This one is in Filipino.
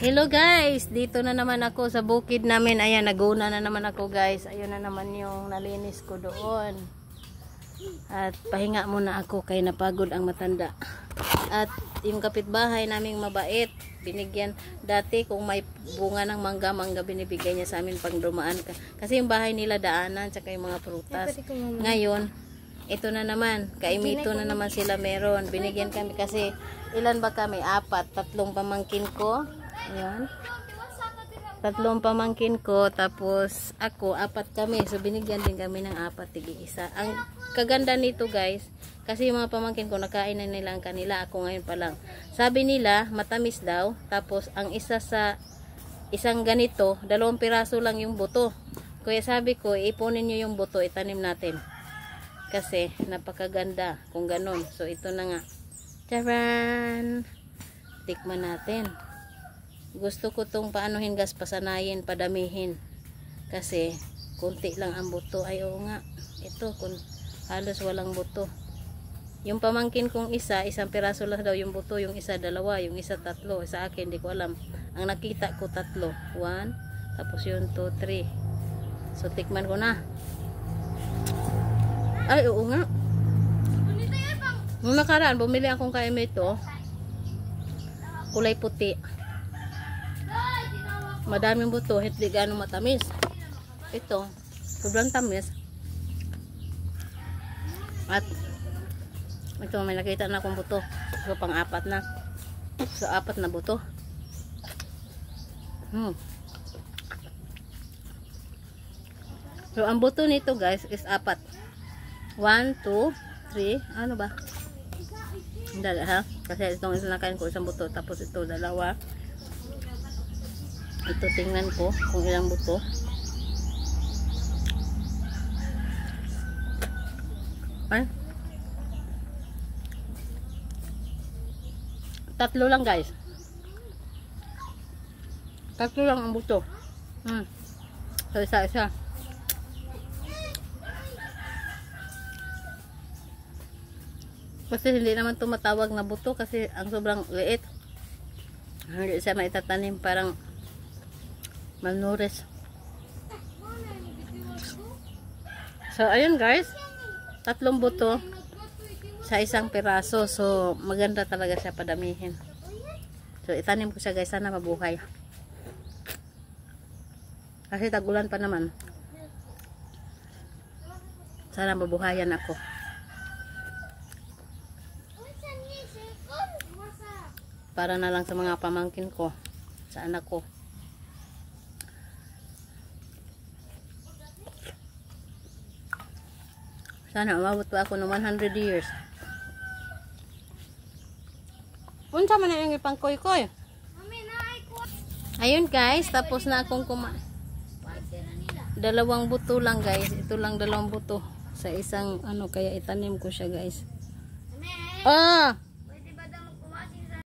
Hello guys, dito na naman ako sa bukid namin. Ayan, naguna na naman ako guys. Ayun na naman yung nalinis ko doon. At pahinga muna ako kay napagod ang matanda. At yung kapitbahay naming mabait, binigyan dati kung may bunga ng mangga binibigay niya sa amin pang dumaan. Kasi yung bahay nila daanan, tsaka yung mga prutas. Ngayon, ito na naman, kaimito na naman sila meron. Binigyan kami kasi, ilan ba kami? 4, 3 pamangkin ko. Ayan. 3 pamangkin ko, tapos ako, 4 kami. So, binigyan din kami ng 4, tig-isa. Ang kaganda nito guys, kasi yung mga pamangkin ko, nakain na nila ang kanila. Ako ngayon pa lang. Sabi nila, matamis daw. Tapos, ang isa sa isang ganito, 2 piraso lang yung buto. Kaya sabi ko, ipunin nyo yung buto, itanim natin. Kasi, napakaganda kung ganun. So, ito na nga. Charan! Tikman natin. Gusto ko tong paanuhin gas, pasanayin, padamihin. Kasi, kunti lang ang buto. Ay, oo nga. Ito, halos walang buto. Yung pamangkin kong isa, 1 piraso lang daw yung buto. Yung isa 2, yung isa 3. Sa akin, di ko alam. Ang nakita ko 3. 1, tapos yung 2, 3. So, tikman ko na. Ay, oo nga. Nung nakaraan, bumili akong kaimito. Kulay puti. Madaming buto, hindi gano'ng matamis. Ito, sobrang tamis. At ito, may nakita na akong buto. So, pang-4 na. So, 4 na buto. So, ang buto nito guys is 4. 1, 2, 3. Ano ba? Dala ha? Kasi itong nakain ko isang buto. Tapos ito, 2. Ito, tingnan ko kung ilang buto. Ay. 3 lang guys. 3 lang ang buto. So, isa-isa. Kasi hindi naman tumatawag na buto kasi ang sobrang liit. Hindi siya maitatanim, parang malnourished. So, ayun guys. 3 buto sa 1 piraso. So, maganda talaga siya padamihin. So, itanim ko siya guys. Sana mabuhay. Kasi tagulan pa naman. Sana mabuhayan ako. Para na lang sa mga pamangkin ko, sa anak ko. Sana umabot pa ako ng 100 years. Unsa man na yung ipangkoy-koy? Ayun guys, tapos na akong kumain. 2 buto lang guys. Ito lang 2 buto sa isang ano, kaya itanim ko siya guys.